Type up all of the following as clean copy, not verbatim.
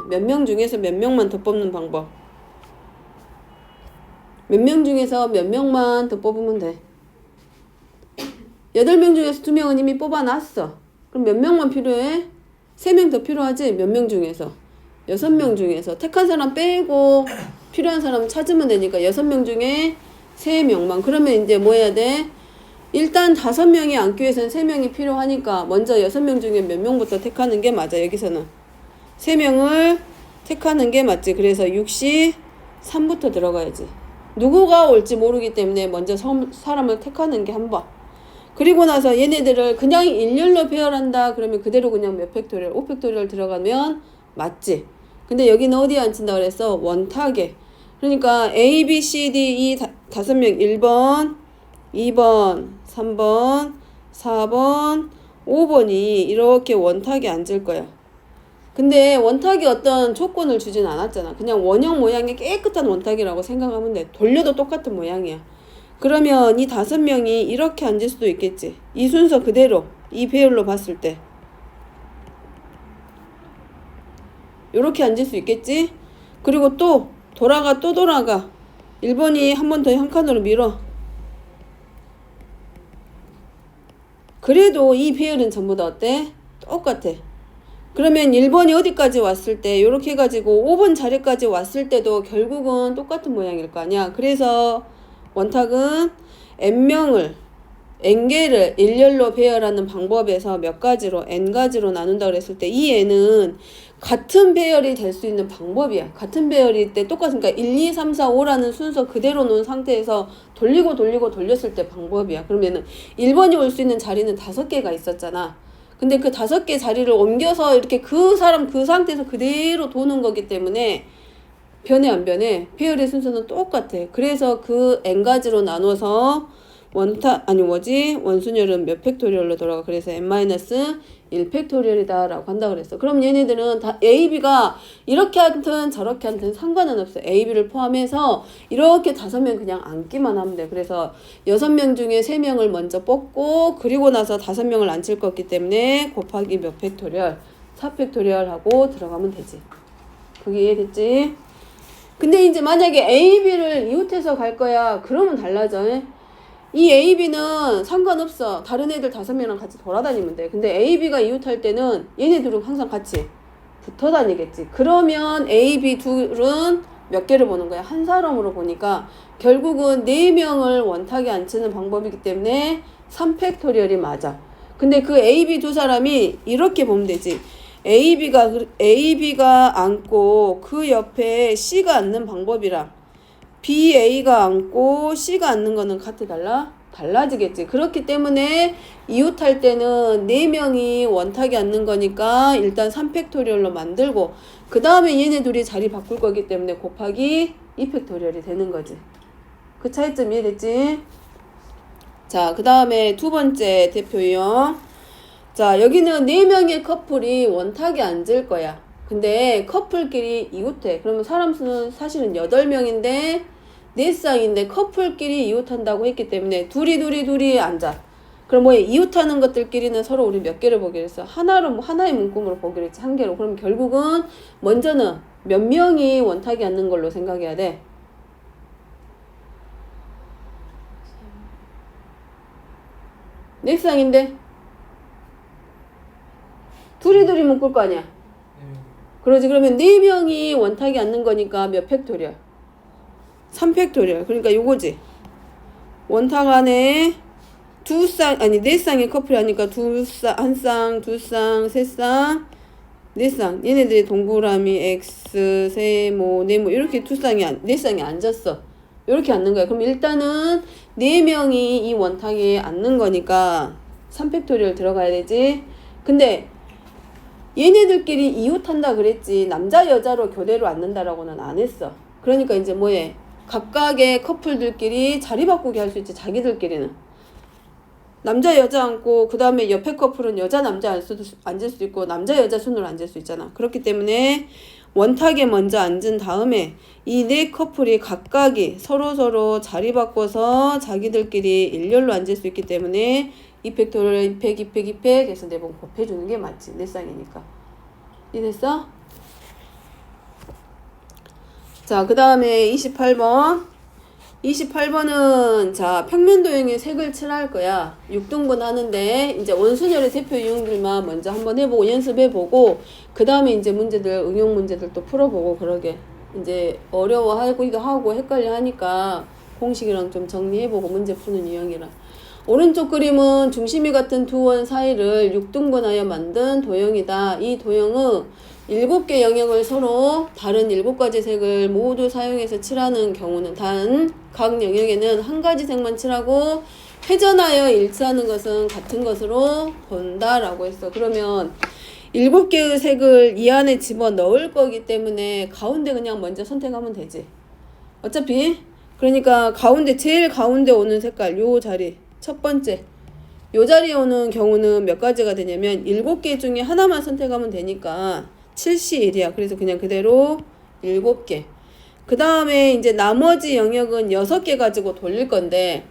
몇 명 중에서 몇 명만 더 뽑는 방법. 몇 명 중에서 몇 명만 더 뽑으면 돼. 8명 중에서 2명은 이미 뽑아놨어. 그럼 몇 명만 필요해? 3명 더 필요하지? 몇 명 중에서? 6명 중에서. 택한 사람 빼고 필요한 사람 찾으면 되니까 6명 중에 3명만. 그러면 이제 뭐 해야 돼? 일단 5명이 앉기 위해서는 3명이 필요하니까 먼저 6명 중에 몇 명부터 택하는 게 맞아. 여기서는 3명을 택하는 게 맞지. 그래서 6시 3부터 들어가야지. 누구가 올지 모르기 때문에 먼저 사람을 택하는 게 한 번. 그리고 나서 얘네들을 그냥 일렬로 배열한다 그러면 그대로 그냥 몇 팩토리얼 5팩토리얼 들어가면 맞지. 근데 여기는 어디에 앉힌다 그랬어? 원탁에. 그러니까 A, B, C, D, E 5명 1번 2번 3번 4번 5번이 이렇게 원탁에 앉을 거야. 근데 원탁이 어떤 조건을 주진 않았잖아. 그냥 원형 모양의 깨끗한 원탁이라고 생각하면 돼. 돌려도 똑같은 모양이야. 그러면 이 5명이 이렇게 앉을 수도 있겠지. 이 순서 그대로 이 배열로 봤을 때 이렇게 앉을 수 있겠지. 그리고 또 돌아가 1번이 한 번 더 한 칸으로 밀어. 그래도 이 배열은 전부 다 어때? 똑같아. 그러면 1번이 어디까지 왔을 때 이렇게 해가지고 5번 자리까지 왔을 때도 결국은 똑같은 모양일 거 아니야. 그래서 원탁은 n개를 일렬로 배열하는 방법에서 몇 가지로 n가지로 나눈다 그랬을 때 이 n은 같은 배열이 될 수 있는 방법이야. 같은 배열일 때 똑같으니까 1, 2, 3, 4, 5라는 순서 그대로 놓은 상태에서 돌렸을 때 방법이야. 그러면은 1번이 올 수 있는 자리는 5개가 있었잖아. 근데 그 5개 자리를 옮겨서 이렇게 그 사람 그 상태에서 그대로 도는 거기 때문에 변해 안 변해? 배열의 순서는 똑같아. 그래서 그 n가지로 나눠서 원순열은 몇 팩토리얼로 돌아가. 그래서 n-1 팩토리얼이다 라고 한다 그랬어. 그럼 얘네들은 다 A, B가 이렇게 하든 저렇게 하든 상관은 없어. A, B를 포함해서 이렇게 5명 그냥 앉기만 하면 돼. 그래서 6명 중에 3명을 먼저 뽑고 그리고 나서 5명을 앉힐 거기 때문에 곱하기 몇 팩토리얼? 4팩토리얼 하고 들어가면 되지. 그게 이해됐지? 근데 이제 만약에 A, B를 이웃해서 갈 거야. 그러면 달라져. 이 A, B는 상관없어. 다른 애들 5명이랑 같이 돌아다니면 돼. 근데 A, B가 이웃할 때는 얘네들은 항상 같이 붙어 다니겠지. 그러면 A, B 둘은 몇 개를 보는 거야? 한 사람으로 보니까 결국은 4명을 원탁에 앉히는 방법이기 때문에 3팩토리얼이 맞아. 근데 그 A, B 두 사람이 이렇게 보면 되지. AB가 앉고 그 옆에 C가 앉는 방법이랑 BA가 앉고 C가 앉는 거는 달라지겠지. 그렇기 때문에 이웃할 때는 4명이 원탁에 앉는 거니까 일단 3팩토리얼로 만들고 그 다음에 얘네 둘이 자리 바꿀 거기 때문에 곱하기 2팩토리얼이 되는 거지. 그 차이점 이해됐지? 자, 그 다음에 두 번째 대표 유형. 자, 여기는 4명의 커플이 원탁에 앉을 거야. 근데 커플끼리 이웃해. 그러면 사람 수는 사실은 8명인데 4쌍인데 커플끼리 이웃한다고 했기 때문에 둘이 앉아. 그럼 뭐 이웃하는 것들끼리는 서로 우리 몇 개를 보기로 했어? 하나의 문구으로 보기로 했지. 1개로. 그럼 결국은 먼저는 몇 명이 원탁에 앉는 걸로 생각해야 돼? 네 쌍인데 둘이 묶을 거 아니야. 그러지. 그러면 4명이 원탁에 앉는 거니까 몇 팩토리얼? 3팩토리얼. 그러니까 요거지. 원탁 안에 4쌍의 커플이 하니까 1쌍, 2쌍, 3쌍, 4쌍. 얘네들이 동그라미 X, 세모, 네모 이렇게 4쌍이 앉았어. 이렇게 앉는 거야. 그럼 일단은 4명이 이 원탁에 앉는 거니까 3팩토리얼 들어가야 되지. 근데 얘네들끼리 이웃한다 그랬지 남자 여자로 교대로 앉는다라고는 안 했어. 그러니까 이제 뭐해? 각각의 커플들끼리 자리 바꾸게 할 수 있지. 자기들끼리는 남자 여자 앉고 그 다음에 옆에 커플은 여자 남자 앉을 수도 있고 남자 여자 순으로 앉을 수 있잖아. 그렇기 때문에 원탁에 먼저 앉은 다음에 이 4 커플이 각각이 서로 자리 바꿔서 자기들끼리 일렬로 앉을 수 있기 때문에 2팩토리얼 2팩, 2팩, 2팩 해서 4번 곱해주는 게 맞지. 4쌍이니까. 이해됐어? 자, 그 다음에 세 번째 대표 유형. 자, 여기는 4명의 커플이 원탁에 앉을 거야. 근데 커플끼리 이웃한다 그랬지 남자 여자 앉고 그 다음에 옆에 커플은 여자 남자 앉을 수도 있고 남자 여자 순으로 앉을 수 있잖아. 그렇기 때문에 원탁에 먼저 앉은 다음에 이 4 커플이 각각이 서로 자리 바꿔서 자기들끼리 일렬로 앉을 수 있기 때문에 2팩토리얼 2팩, 2팩 해서 4번 곱해주는 게 맞지. 4쌍이니까. 이해됐어? 자, 그 다음에 28번. 28번은 자, 평면 도형의 색을 칠할 거야. 6등분 하는데 이제 원순열의 대표 유형들만 먼저 한번 해보고 연습해보고 그 다음에 이제 문제들 응용 문제들 또 풀어보고 그러게. 이제 어려워하고 이거 하고 헷갈려 하니까 공식이랑 좀 정리해보고 문제 푸는 유형이라. 오른쪽 그림은 중심이 같은 두 원 사이를 6등분하여 만든 도형이다. 이 도형은 7개 영역을 서로 다른 7가지 색을 모두 사용해서 칠하는 경우는 단 각 영역에는 한 가지 색만 칠하고 회전하여 일치하는 것은 같은 것으로 본다라고 했어. 그러면 7개의 색을 이 안에 집어넣을 거기 때문에 가운데 그냥 먼저 선택하면 되지. 어차피 그러니까 가운데 제일 가운데 오는 색깔 요 자리 첫 번째 요 자리에 오는 경우는 몇 가지가 되냐면 7개 중에 하나만 선택하면 되니까 7C1이야. 그래서 그냥 그대로 7개. 그 다음에 이제 나머지 영역은 6개 가지고 돌릴 건데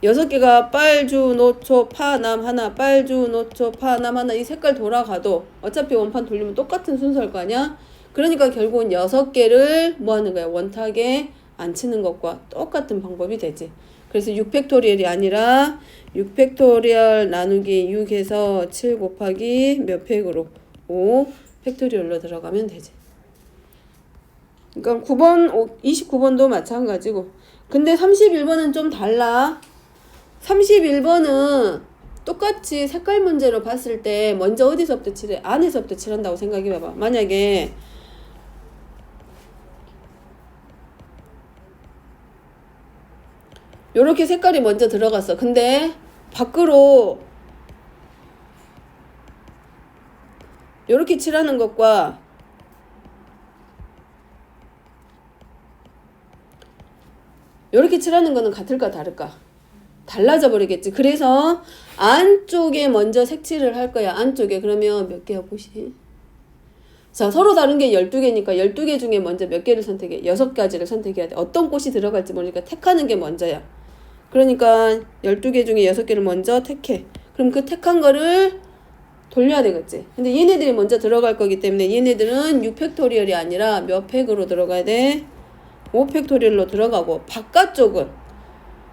6개가 빨주, 노초, 파남 하나, 빨주, 노초, 파남 하나 이 색깔 돌아가도 어차피 원판 돌리면 똑같은 순서일 거 아니야? 그러니까 결국은 6개를 뭐 하는 거야? 원탁에 안 치는 것과 똑같은 방법이 되지. 그래서 6팩토리얼이 아니라 6팩토리얼 나누기 6에서 7 곱하기 몇 팩으로 5 팩토리얼로 들어가면 되지. 그러니까 9번, 29번도 마찬가지고. 근데 31번은 좀 달라. 31번은 똑같이 색깔 문제로 봤을 때 먼저 어디서부터 칠해? 안에서부터 칠한다고 생각해봐봐. 만약에 요렇게 색깔이 먼저 들어갔어. 근데 밖으로 요렇게 칠하는 것과 요렇게 칠하는 거는 같을까 다를까? 달라져 버리겠지. 그래서 안쪽에 먼저 색칠을 할 거야. 안쪽에. 그러면 몇 개야 꽃이? 자, 서로 다른 게 12개니까 12개 중에 먼저 몇 개를 선택해? 6가지를 선택해야 돼. 어떤 꽃이 들어갈지 모르니까 택하는 게 먼저야. 그러니까 12개 중에 6개를 먼저 택해. 그럼 그 택한 거를 돌려야 되겠지. 근데 얘네들이 먼저 들어갈 거기 때문에 얘네들은 6팩토리얼이 아니라 몇 팩으로 들어가야 돼? 5팩토리얼로 들어가고 바깥쪽은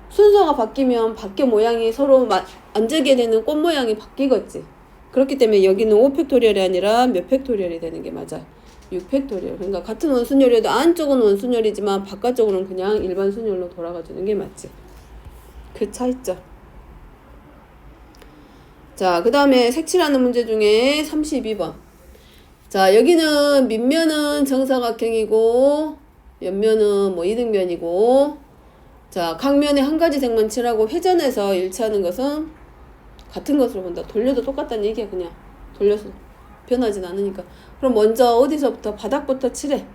순서가 바뀌면 밖에 모양이 서로 앉게 되는 꽃 모양이 바뀌겠지. 그렇기 때문에 여기는 5팩토리얼이 아니라 몇 팩토리얼이 되는 게 맞아. 6팩토리얼. 그러니까 같은 원순열이어도 안쪽은 원순열이지만 바깥쪽으로는 그냥 일반 순열로 돌아가주는 게 맞지. 그 차이점. 자, 그 다음에 색칠하는 문제 중에 32번. 자, 여기는 밑면은 정사각형이고 옆면은 뭐 이등변이고 자, 각 면에 한 가지 색만 칠하고 회전해서 일치하는 것은 같은 것으로 본다. 돌려도 똑같다는 얘기야. 그냥 돌려서 변하진 않으니까. 그럼 먼저 어디서부터? 바닥부터 칠해.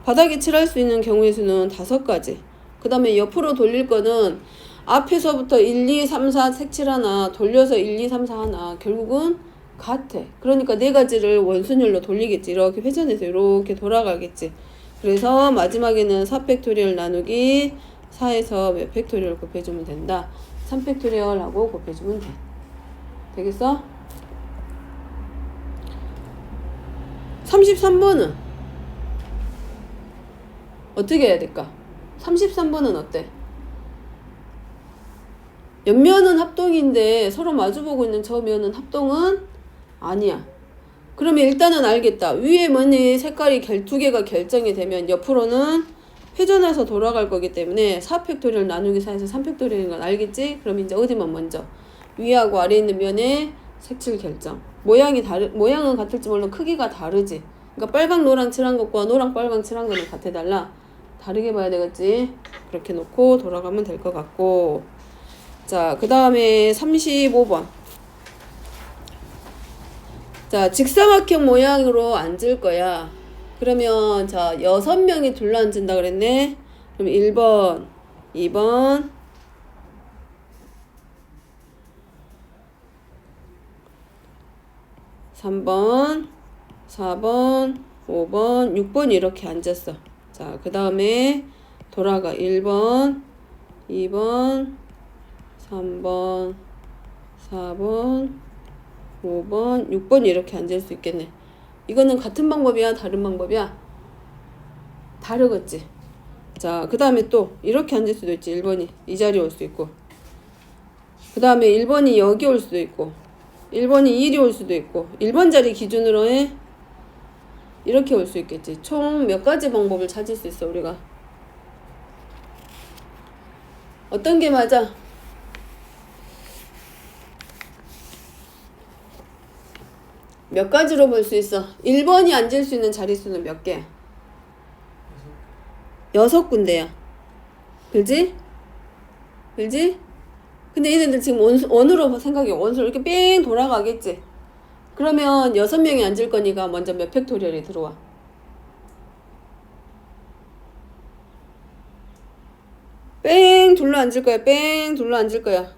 바닥에 칠할 수 있는 경우의 수는 5가지. 그 다음에 옆으로 돌릴 거는 앞에서부터 1, 2, 3, 4 색칠하나 돌려서 1, 2, 3, 4 하나 결국은 같아. 그러니까 4가지를 원순열로 돌리겠지. 이렇게 회전해서 이렇게 돌아가겠지. 그래서 마지막에는 4팩토리얼 나누기 4에서 몇 팩토리얼 곱해주면 된다. 3팩토리얼 하고 곱해주면 돼. 되겠어? 33번은 어떻게 해야 될까? 33번은 어때? 옆면은 합동인데 서로 마주보고 있는 저 면은 합동은 아니야. 그러면 일단은 알겠다. 위에 면이 색깔이 2개가 결정이 되면 옆으로는 회전해서 돌아갈 거기 때문에 4팩토리얼 나누기 4에서 3팩토리얼인 건 알겠지? 그럼 이제 어디만 먼저? 위하고 아래에 있는 면의 색칠 결정. 모양은 같을지 물론 크기가 다르지. 그러니까 빨강 노랑 칠한 것과 노랑 빨강 칠한 거는 같아 달라. 다르게 봐야 되겠지? 그렇게 놓고 돌아가면 될 것 같고. 자, 그 다음에 35번. 자, 직사각형 모양으로 앉을 거야. 그러면 자, 6명이 둘러앉는다 그랬네. 그럼 1번, 2번, 3번, 4번, 5번, 6번 이렇게 앉았어. 자, 그 다음에 돌아가. 1번, 2번, 3번, 4번, 5번, 6번 이렇게 앉을 수 있겠네. 이거는 같은 방법이야? 다른 방법이야? 다르겠지. 자, 그 다음에 또 이렇게 앉을 수도 있지. 1번이 이 자리에 올 수 있고, 그 다음에 1번이 여기 올 수도 있고, 1번이 이리 올 수도 있고, 1번 자리 기준으로 해 이렇게 올 수 있겠지. 총 몇 가지 방법을 찾을 수 있어 우리가. 어떤 게 맞아? 몇 가지로 볼 수 있어? 1번이 앉을 수 있는 자릿수는 몇 개야? 6군데야. 그지? 그지? 근데 얘네들 지금 원으로 생각해. 원수로 이렇게 뺑 돌아가겠지? 그러면 6명이 앉을 거니까 먼저 몇 팩토리얼이 들어와? 뺑 둘러 앉을 거야. 뺑 둘러 앉을 거야.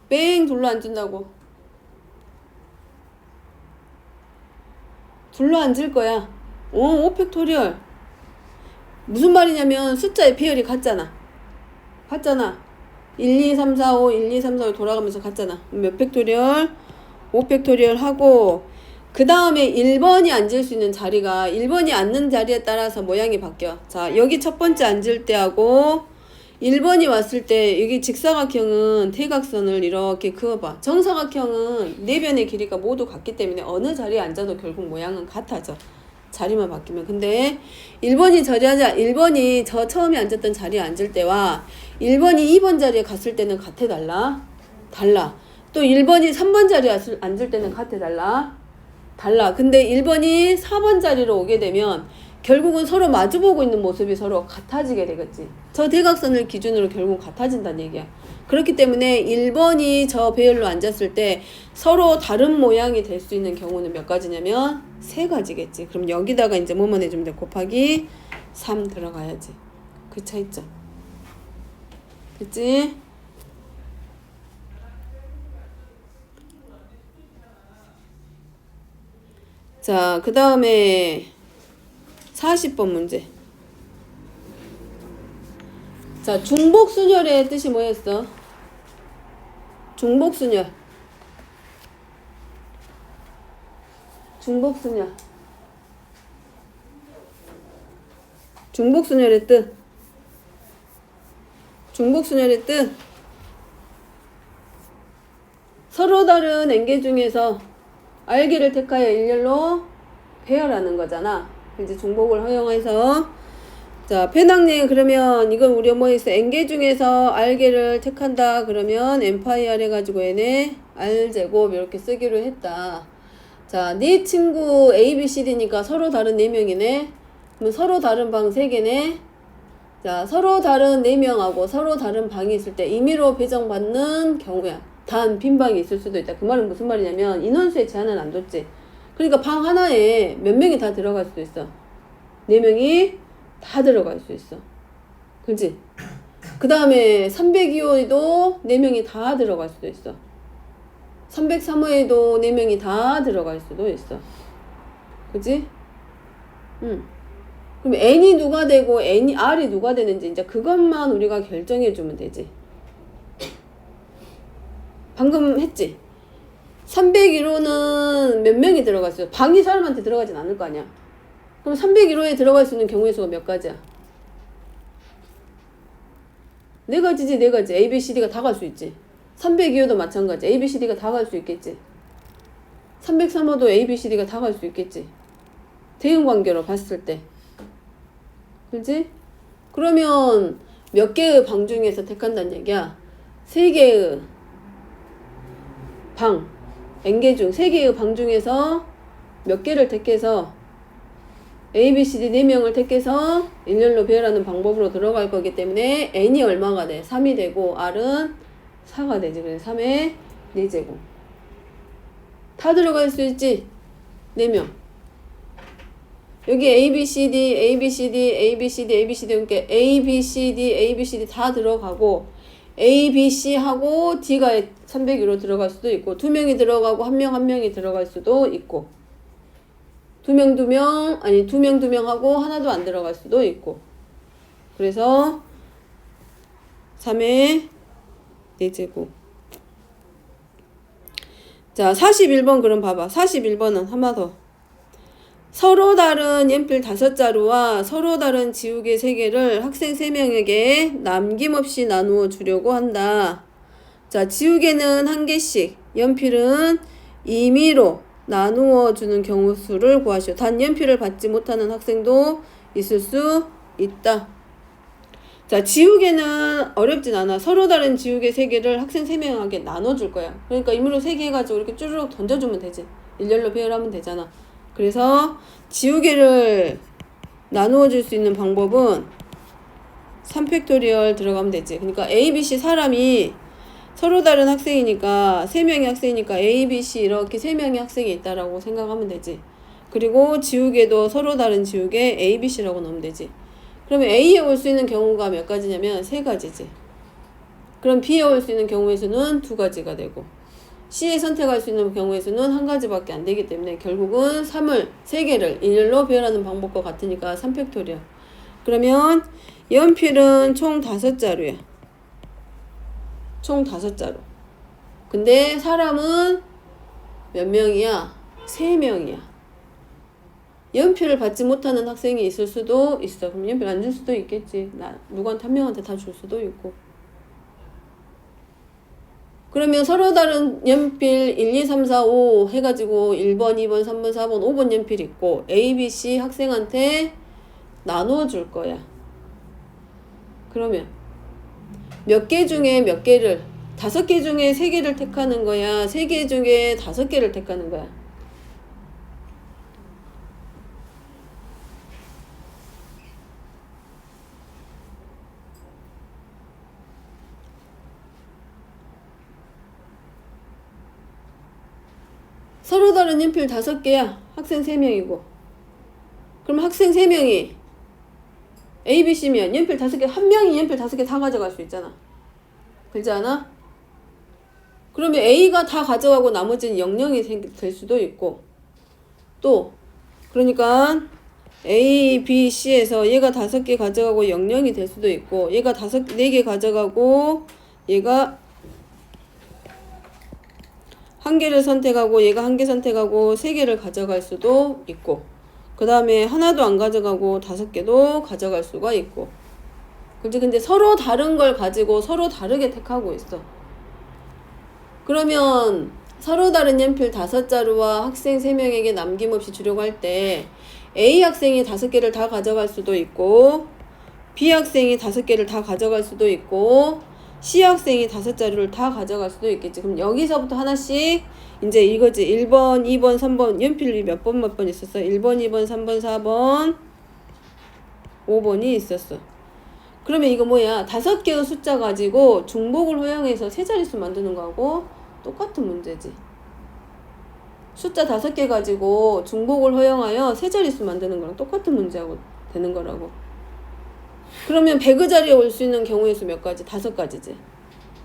뺑 둘러 앉는다고. 둘러 앉을 거야. 5팩토리얼. 무슨 말이냐면 숫자의 배열이 같잖아. 같잖아. 1, 2, 3, 4, 5, 1, 2, 3, 4, 5 돌아가면서 같잖아. 몇 팩토리얼? 5팩토리얼 하고, 그 다음에 1번이 앉을 수 있는 자리가 1번이 앉는 자리에 따라서 모양이 바뀌어. 자, 여기 첫 번째 앉을 때하고 1번이 왔을 때 여기 직사각형은 대각선을 이렇게 그어봐. 정사각형은 네 변의 길이가 모두 같기 때문에 어느 자리에 앉아도 결국 모양은 같아져. 자리만 바뀌면. 근데 1번이1번이 저 처음에 앉았던 자리에 앉을 때와 1번이 2번 자리에 갔을 때는 같아 달라? 달라. 또 1번이 3번 자리에 앉을 때는 같아 달라? 달라. 근데 1번이 4번 자리로 오게 되면 결국은 서로 마주보고 있는 모습이 서로 같아지게 되겠지. 저 대각선을 기준으로 결국 같아진다는 얘기야. 그렇기 때문에 1번이 저 배열로 앉았을 때 서로 다른 모양이 될 수 있는 경우는 몇 가지냐면 3가지겠지. 그럼 여기다가 이제 뭐만 해주면 돼? 곱하기 3 들어가야지. 그 차이점. 그치? 자, 그 다음에 40번 문제. 자, 중복순열의 뜻이 뭐였어? 중복순열. 중복순열. 중복순열의 뜻. 중복순열의 뜻. 서로 다른 N개 중에서 R개를 택하여 일렬로 배열하는 거잖아. 이제 중복을 허용해서. 자, 배낭님, 그러면 이건 우리 뭐 있어? N개 중에서 R개를 택한다. 그러면 N파이 R 해가지고 얘네 R제곱 이렇게 쓰기로 했다. 자, 네 친구 A, B, C, D니까 서로 다른 4명이네. 그럼 서로 다른 방 3개네. 자, 서로 다른 4명하고 서로 다른 방이 있을 때 임의로 배정받는 경우야. 단 빈방이 있을 수도 있다. 그 말은 무슨 말이냐면 인원수의 제한은 안 뒀지. 그러니까 방 하나에 몇 명이 다 들어갈 수도 있어. 4명이 다 들어갈 수 있어. 그치? 그 다음에 302호에도 4명이 다 들어갈 수도 있어. 303호에도 4명이 다 들어갈 수도 있어. 그치? 그럼 N이 누가 되고 R이 누가 되는지 이제 그것만 우리가 결정해주면 되지. 방금 했지? 301호는 몇 명이 들어갔어요? 방이 사람한테 들어가진 않을 거 아니야. 그럼 301호에 들어갈 수 있는 경우의 수가 몇 가지야? 4가지지, 4가지. A, B, C, D가 다 갈 수 있지. 302호도 마찬가지. A, B, C, D가 다 갈 수 있겠지. 303호도 A, B, C, D가 다 갈 수 있겠지. 대응 관계로 봤을 때. 그지? 그러면 몇 개의 방 중에서 택한다는 얘기야? 3개의 방, N개 중 3개의 방 중에서 몇 개를 택해서 A, B, C, D 4명을 택해서 일렬로 배열하는 방법으로 들어갈 거기 때문에 N이 얼마가 돼? 3이 되고 R은 4가 되지. 그래서 3의 4제곱. 다 들어갈 수 있지? 4명. 여기 A, B, C, D, A, B, C, D, A, B, C, D, A, B, C, D 그러니까 A, B, C, D, A, B, C, D 다 들어가고 A, B, C 하고 D가 301로 들어갈 수도 있고 2명이 들어가고 1명이 들어갈 수도 있고 2명 아니 2명 하고 하나도 안 들어갈 수도 있고 그래서 3의 4제곱. 자, 41번 그럼 봐봐. 41번은 하나 더. 서로 다른 연필 5자루와 서로 다른 지우개 3개를 학생 3명에게 남김없이 나누어 주려고 한다. 자, 지우개는 1개씩, 연필은 임의로 나누어 주는 경우 수를 구하시오. 단 연필을 받지 못하는 학생도 있을 수 있다. 자, 지우개는 어렵진 않아. 서로 다른 지우개 3개를 학생 3명에게 나눠줄 거야. 그러니까 임의로 3개 해가지고 이렇게 쭈르륵 던져주면 되지. 일렬로 배열하면 되잖아. 그래서 지우개를 나누어 줄 수 있는 방법은 3팩토리얼 들어가면 되지. 그러니까 A, B, C 사람이 서로 다른 학생이니까 3명의 학생이니까 A, B, C 이렇게 3명의 학생이 있다라고 생각하면 되지. 그리고 지우개도 서로 다른 지우개 A, B, C라고 넣으면 되지. 그러면 A에 올 수 있는 경우가 몇 가지냐면 3가지지. 그럼 B에 올 수 있는 경우의 수는 2가지가 되고 C에 선택할 수 있는 경우의 수는 1가지밖에 안 되기 때문에 결국은 3개를 일렬로 배열하는 방법과 같으니까 3팩토리얼. 그러면 연필은 총 5자루야. 총 5자루. 근데 사람은 몇 명이야? 3명이야. 연필을 받지 못하는 학생이 있을 수도 있어. 그럼 연필 안 줄 수도 있겠지. 누구한테 한 명한테 다 줄 수도 있고. 그러면 서로 다른 연필 1, 2, 3, 4, 5 해가지고 1번, 2번, 3번, 4번, 5번 연필 있고 A, B, C 학생한테 나누어 줄 거야. 그러면 몇 개 중에 몇 개를 5개 중에 3개를 택하는 거야? 3개 중에 5개를 택하는 거야? 서로 다른 연필 5개야. 학생 3명이고. 그럼 학생 3명이 A, B, C면 연필 5개, 한 명이 연필 5개 다 가져갈 수 있잖아. 그렇지 않아? 그러면 A가 다 가져가고 나머지는 0이 될 수도 있고 또 그러니까 A, B, C에서 얘가 5개 가져가고 0이 될 수도 있고 얘가 4개 가져가고 얘가 1개를 선택하고 얘가 1개 선택하고 3개를 가져갈 수도 있고 그 다음에 하나도 안 가져가고 5개도 가져갈 수가 있고 그치? 근데 서로 다른 걸 가지고 서로 다르게 택하고 있어. 그러면 서로 다른 연필 5자루와 학생 3명에게 남김없이 주려고 할 때 A 학생이 5개를 다 가져갈 수도 있고 B 학생이 5개를 다 가져갈 수도 있고 C 학생이 5자루를 다 가져갈 수도 있겠지. 그럼 여기서부터 하나씩 이제 이거지. 1번, 2번, 3번 연필이 몇 번 있었어? 1번, 2번, 3번, 4번, 5번이 있었어. 그러면 이거 뭐야? 5개의 숫자 가지고 중복을 허용해서 세 자릿수 만드는 거하고 똑같은 문제지. 숫자 5개 가지고 중복을 허용하여 세 자릿수 만드는 거랑 똑같은 문제하고 되는 거라고. 그러면 100의 자리에 올 수 있는 경우의 수 몇 가지? 5가지지.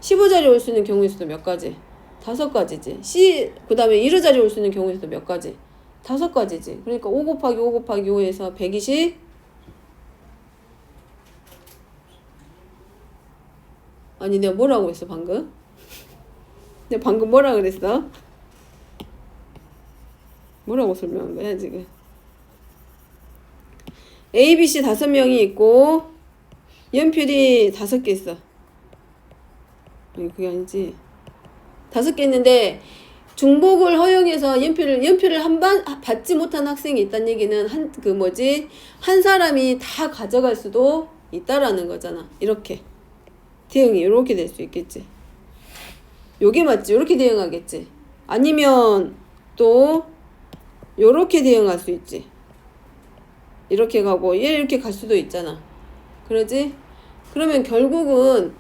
15 자리에 올 수 있는 경우의 수도 몇 가지? 5가지지. 그 다음에 1의 자리에 올 수 있는 경우의 수도 몇 가지? 5가지지. 그러니까 5 곱하기 5 곱하기 5에서 120. 아니 내가 뭐라고 했어 방금? 내가 방금 뭐라 그랬어? 뭐라고 설명한 거야 지금? A, B, C 5명이 있고 연필이 5개 있어. 그게 아니지. 5개 있는데 중복을 허용해서 연필을 한 번 받지 못한 학생이 있다는 얘기는 한 사람이 다 가져갈 수도 있다라는 거잖아. 이렇게 대응이 이렇게 될 수 있겠지. 요게 맞지? 이렇게 대응하겠지. 아니면 또 요렇게 대응할 수 있지. 이렇게 가고 얘 이렇게 갈 수도 있잖아. 그러지? 그러면 결국은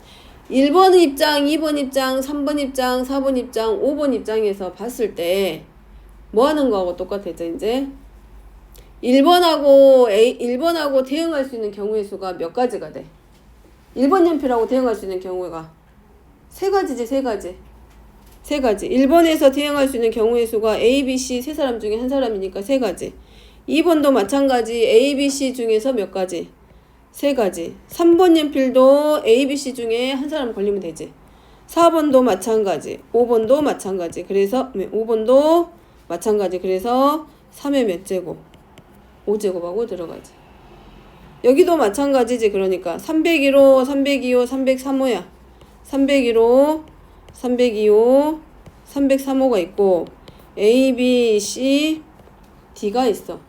1번 입장, 2번 입장, 3번 입장, 4번 입장, 5번 입장에서 봤을 때 뭐 하는 거하고 똑같았죠, 이제? 1번하고 대응할 수 있는 경우의 수가 몇 가지가 돼? 1번 연필하고 대응할 수 있는 경우가 3가지지, 3가지. 3가지. 1번에서 대응할 수 있는 경우의 수가 A, B, C 3사람 중에 한 사람이니까 3가지. 2번도 마찬가지. A, B, C 중에서 몇 가지? 3가지. 3번 연필도 A, B, C 중에 한 사람 걸리면 되지. 4번도 마찬가지. 5번도 마찬가지. 그래서 5번도 마찬가지. 그래서 3의 몇 제곱? 5제곱하고 들어가지. 여기도 마찬가지지. 그러니까 301호, 302호, 303호야. 301호, 302호, 303호가 있고 A, B, C, D가 있어.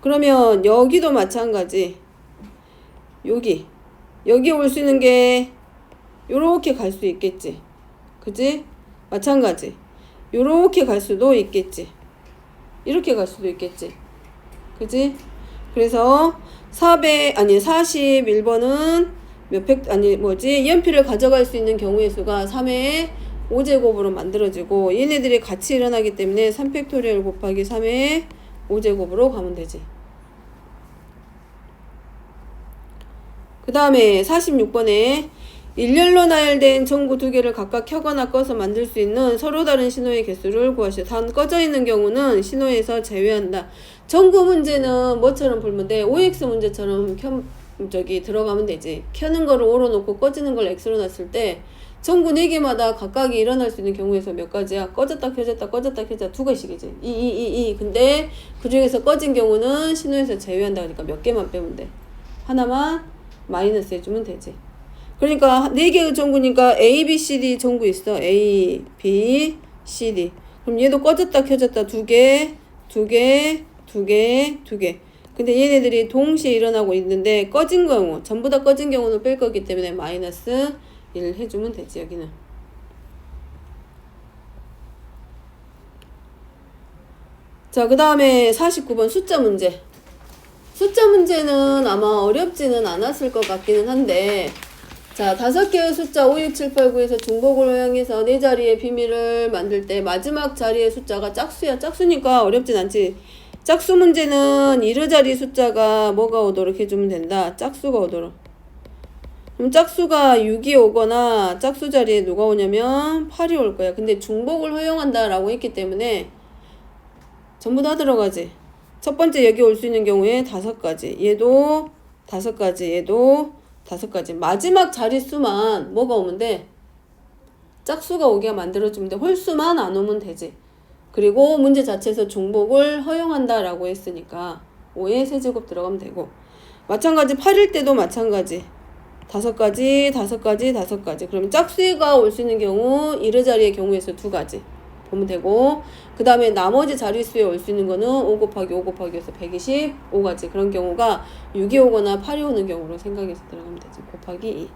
그러면 여기도 마찬가지. 여기 올 수 있는 게 요렇게 갈 수 있겠지. 그지? 마찬가지. 요렇게 갈 수도 있겠지. 이렇게 갈 수도 있겠지. 그지? 그래서 41번은 연필을 가져갈 수 있는 경우의 수가 3의 5제곱으로 만들어지고 얘네들이 같이 일어나기 때문에 3팩토리얼 곱하기 3의 5제곱으로 가면 되지. 그 다음에 46번에 일렬로 나열된 전구 2개를 각각 켜거나 꺼서 만들 수 있는 서로 다른 신호의 개수를 구하시오. 단 꺼져 있는 경우는 신호에서 제외한다. 전구 문제는 뭐처럼 풀면 돼? OX 문제처럼 들어가면 되지. 켜는 거를 O로 놓고 꺼지는 걸 X로 놨을 때 전구 4개마다 각각이 일어날 수 있는 경우에서 몇 가지야? 꺼졌다 켜졌다 꺼졌다 켜졌다 2개씩이지. 근데 그 중에서 꺼진 경우는 신호에서 제외한다. 그러니까 몇 개만 빼면 돼. 하나만 마이너스 해주면 되지. 그러니까 4개의 전구니까 A, B, C, D 전구 있어. A, B, C, D. 그럼 얘도 꺼졌다 켜졌다 2개. 근데 얘네들이 동시에 일어나고 있는데 꺼진 경우, 전부 다 꺼진 경우는 뺄 거기 때문에 마이너스 1 해주면 되지. 여기는. 자, 그 다음에 49번 숫자 문제. 숫자 문제는 아마 어렵지는 않았을 것 같기는 한데, 자, 5개의 숫자 5, 6, 7, 8, 9에서 중복을 활용해서 4자리의 비밀을 만들 때 마지막 자리의 숫자가 짝수야. 짝수니까 어렵진 않지. 짝수 문제는 이르자리 숫자가 뭐가 오도록 해주면 된다. 짝수가 오도록. 그럼 짝수가 6이 오거나 짝수 자리에 누가 오냐면 8이 올 거야. 근데 중복을 허용한다라고 했기 때문에 전부 다 들어가지. 첫 번째 여기 올 수 있는 경우에 5가지. 얘도 5가지. 얘도 5가지. 마지막 자릿수만 뭐가 오면 돼? 짝수가 오게 만들어주면 돼. 홀수만 안 오면 되지. 그리고 문제 자체에서 중복을 허용한다라고 했으니까 5의 세제곱 들어가면 되고, 마찬가지 8일 때도 마찬가지 5가지. 그러면 짝수가 올 수 있는 경우 이르자리의 경우에서 2가지 보면 되고, 그 다음에 나머지 자릿수에 올 수 있는 거는 5 곱하기 5 곱하기에서 125가지. 그런 경우가 6이 오거나 8이 오는 경우로 생각해서 들어가면 되지. 곱하기 2.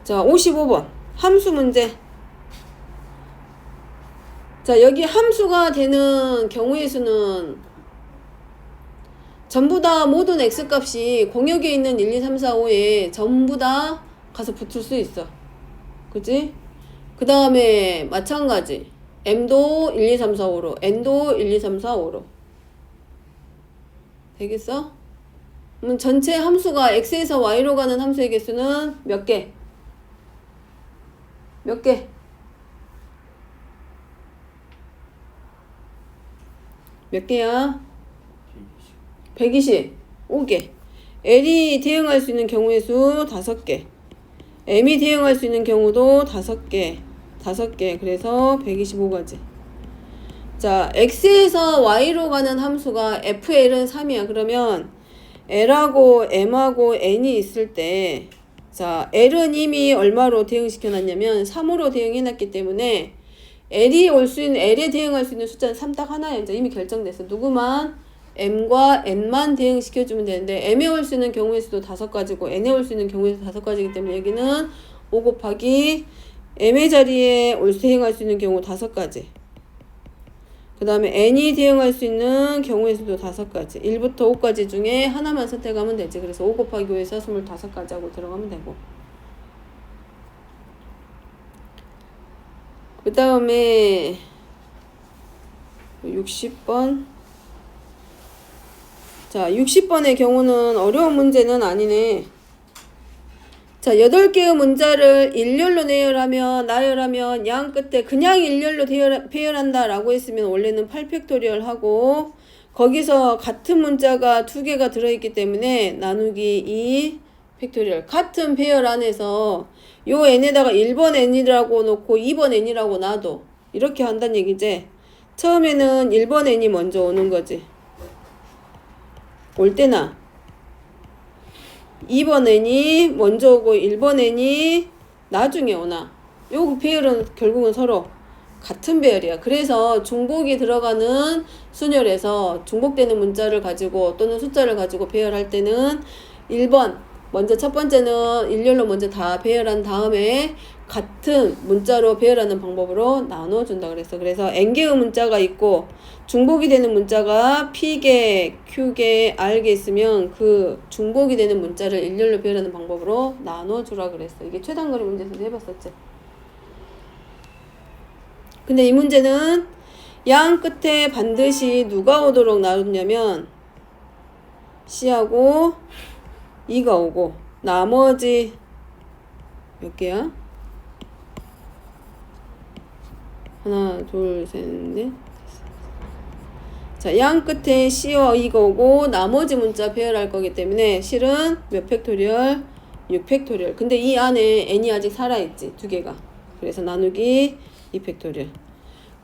자, 55번 함수 문제. 자, 여기 함수가 되는 경우의 수는 전부 다 모든 x값이 공역에 있는 1, 2, 3, 4, 5에 전부 다 가서 붙을 수 있어. 그치? 그 다음에 마찬가지 m도 1, 2, 3, 4, 5로, n도 1, 2, 3, 4, 5로 되겠어? 그럼 전체 함수가 x에서 y로 가는 함수의 개수는 몇 개? 몇 개? 몇 개야? 125개. L이 대응할 수 있는 경우의 수 5개. M이 대응할 수 있는 경우도 5개. 그래서 125가지. 자, X에서 Y로 가는 함수가 FL은 3이야. 그러면 L하고 M하고 N이 있을 때, 자, L은 이미 얼마로 대응시켜 놨냐면 3으로 대응해 놨기 때문에 L에 대응할 수 있는 숫자는 3 딱 하나야. 이제 이미 결정됐어. 누구만? M과 N만 대응시켜주면 되는데, M에 올 수 있는 경우의 수도 5가지고 N에 올 수 있는 경우의 수도 5가지이기 때문에 여기는 5 곱하기 M의 자리에 대응할 수 있는 경우 5가지. 그 다음에 N이 대응할 수 있는 경우의 수도 5가지. 1부터 5까지 중에 하나만 선택하면 되지. 그래서 5 곱하기 5에서 25가지 하고 들어가면 되고. 그 다음에 60번. 자, 60번의 경우는 어려운 문제는 아니네. 자, 8개의 문자를 일렬로 나열하면 양 끝에 그냥 일렬로 배열한다 라고 했으면 원래는 8팩토리얼 하고, 거기서 같은 문자가 2개가 들어있기 때문에 나누기 2 팩토리얼. 같은 배열 안에서 요 n에다가 1번 n이라고 놓고 2번 n이라고 놔도 이렇게 한다는 얘기지. 처음에는 1번 n이 먼저 오는 거지. 올 때나 2번 n이 먼저 오고 1번 n이 나중에 오나. 요 배열은 결국은 서로 같은 배열이야. 그래서 중복이 들어가는 순열에서 중복되는 문자를 가지고 또는 숫자를 가지고 배열할 때는 1번 먼저 첫 번째는 일렬로 먼저 다 배열한 다음에 같은 문자로 배열하는 방법으로 나눠준다 그랬어. 그래서 n개의 문자가 있고 중복이 되는 문자가 p개, q개, r개 있으면 그 중복이 되는 문자를 일렬로 배열하는 방법으로 나눠주라 그랬어. 이게 최단거리 문제에서 해봤었지. 근데 이 문제는 양 끝에 반드시 누가 오도록 나누냐면 C하고 2가 오고 나머지 몇 개야? 하나, 둘, 셋, 넷. 자, 양 끝에 C와 2가 오고 나머지 문자 배열할 거기 때문에 실은 몇 팩토리얼? 6팩토리얼. 근데 이 안에 n이 아직 살아있지, 두 개가. 그래서 나누기 2팩토리얼.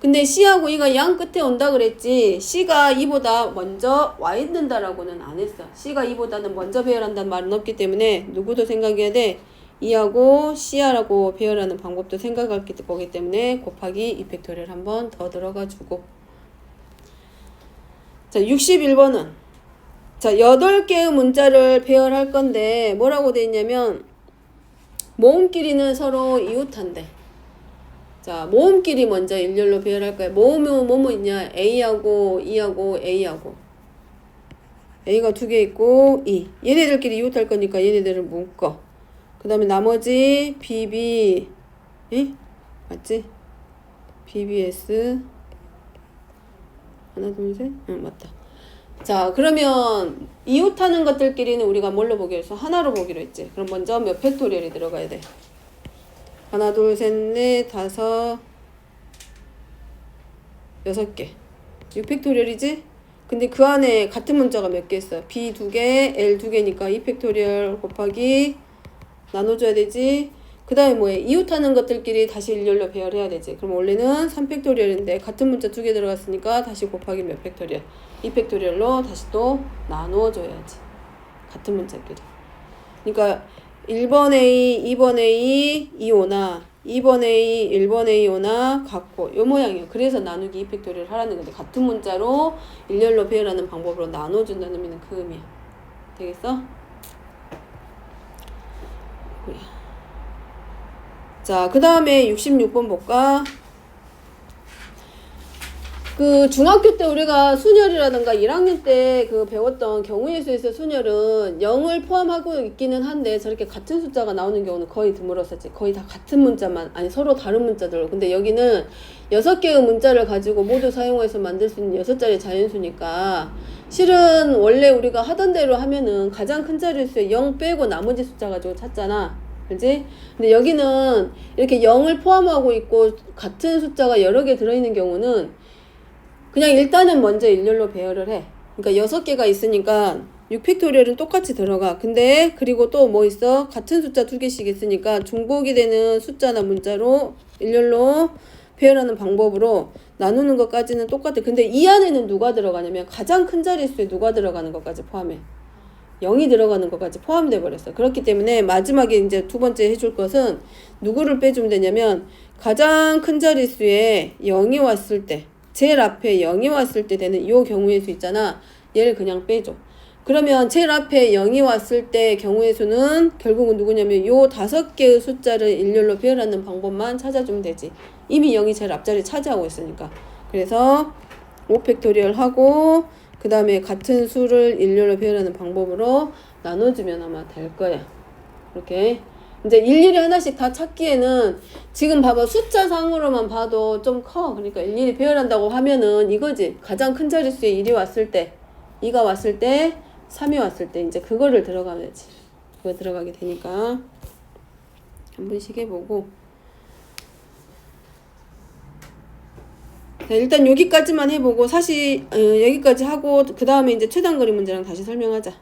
근데 C하고 E가 양 끝에 온다 그랬지. C가 E보다 먼저 와 있는다라고는 안 했어. C가 E보다는 먼저 배열한다는 말은 없기 때문에 누구도 생각해야 돼. E하고 C하라고 배열하는 방법도 생각할 거기 때문에 곱하기 2팩토리얼 한 번 더 들어가 주고. 자, 61번은 자, 8개의 문자를 배열할 건데 뭐라고 돼 있냐면 모음끼리는 서로 이웃한데. 자, 모음끼리 먼저 일렬로 배열할 거야. 모음은 뭐뭐 있냐? A하고 E하고 A하고. A가 두 개 있고 E. 얘네들끼리 이웃할 거니까 얘네들을 묶어. 그 다음에 나머지 BB. 에? 맞지? BBS. 하나, 둘, 셋. 응, 맞다. 자, 그러면 이웃하는 것들끼리는 우리가 뭘로 보기로 했어? 하나로 보기로 했지. 그럼 먼저 몇 팩토리얼이 들어가야 돼? 하나, 둘, 셋, 넷, 다섯, 6개. 6팩토리얼이지? 근데 그 안에 같은 문자가 몇 개 있어? B 2개, L 2개니까 2팩토리얼 곱하기 나눠줘야 되지? 그 다음에 뭐해? 이웃하는 것들끼리 다시 일렬로 배열해야 되지. 그럼 원래는 3팩토리얼인데 같은 문자 2개 들어갔으니까 다시 곱하기 몇 팩토리얼? 2팩토리얼로 다시 또 나누어줘야지. 같은 문자끼리. 그러니까 1번 A, 2번 A, 2오나 2번 A, 1번 A 오나 같고 요 모양이에요. 그래서 나누기 2팩토리얼 하라는 건데 같은 문자로 일렬로 배열하는 방법으로 나눠준다는 의미는 그 의미야. 되겠어? 자, 그 다음에 66번 볼까? 그 중학교 때 우리가 순열이라든가 1학년 때 그 배웠던 경우의 수에서 순열은 0을 포함하고 있기는 한데 저렇게 같은 숫자가 나오는 경우는 거의 드물었었지. 거의 다 같은 문자만, 아니 서로 다른 문자들. 근데 여기는 6개의 문자를 가지고 모두 사용해서 만들 수 있는 6자리 자연수니까 실은 원래 우리가 하던 대로 하면은 가장 큰 자릿수에 0 빼고 나머지 숫자 가지고 찾잖아. 그지? 근데 여기는 이렇게 0을 포함하고 있고 같은 숫자가 여러 개 들어있는 경우는 그냥 일단은 먼저 일렬로 배열을 해. 그러니까 6개가 있으니까 6팩토리얼은 똑같이 들어가. 근데 그리고 또 뭐 있어? 같은 숫자 2개씩 있으니까 중복이 되는 숫자나 문자로 일렬로 배열하는 방법으로 나누는 것까지는 똑같아. 근데 이 안에는 누가 들어가냐면 가장 큰 자릿수에 누가 들어가는 것까지 포함해. 0이 들어가는 것까지 포함돼 버렸어. 그렇기 때문에 마지막에 이제 두 번째 해줄 것은 누구를 빼주면 되냐면 가장 큰 자릿수에 0이 왔을 때 제일 앞에 0이 왔을 때 되는 이 경우의 수 있잖아. 얘를 그냥 빼줘. 그러면 제일 앞에 0이 왔을 때 경우의 수는 결국은 누구냐면 요 5개의 숫자를 일렬로 배열하는 방법만 찾아주면 되지. 이미 0이 제일 앞자리 차지하고 있으니까. 그래서 5팩토리얼 하고 그 다음에 같은 수를 일렬로 배열하는 방법으로 나눠주면 아마 될 거야. 이렇게. 이제 일일이 하나씩 다 찾기에는 지금 봐봐 숫자상으로만 봐도 좀 커. 그러니까 일일이 배열한다고 하면은 이거지. 가장 큰 자릿수에 1이 왔을 때 2가 왔을 때 3이 왔을 때 이제 그거를 들어가면 되지. 그거 들어가게 되니까 한 번씩 해보고 자, 일단 여기까지만 해보고 사실 여기까지 하고 그 다음에 이제 최단거리 문제랑 다시 설명하자.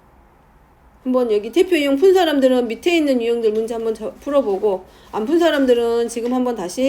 한번 여기 대표 유형 푼 사람들은 밑에 있는 유형들 문제 한번 풀어보고 안 푼 사람들은 지금 한번 다시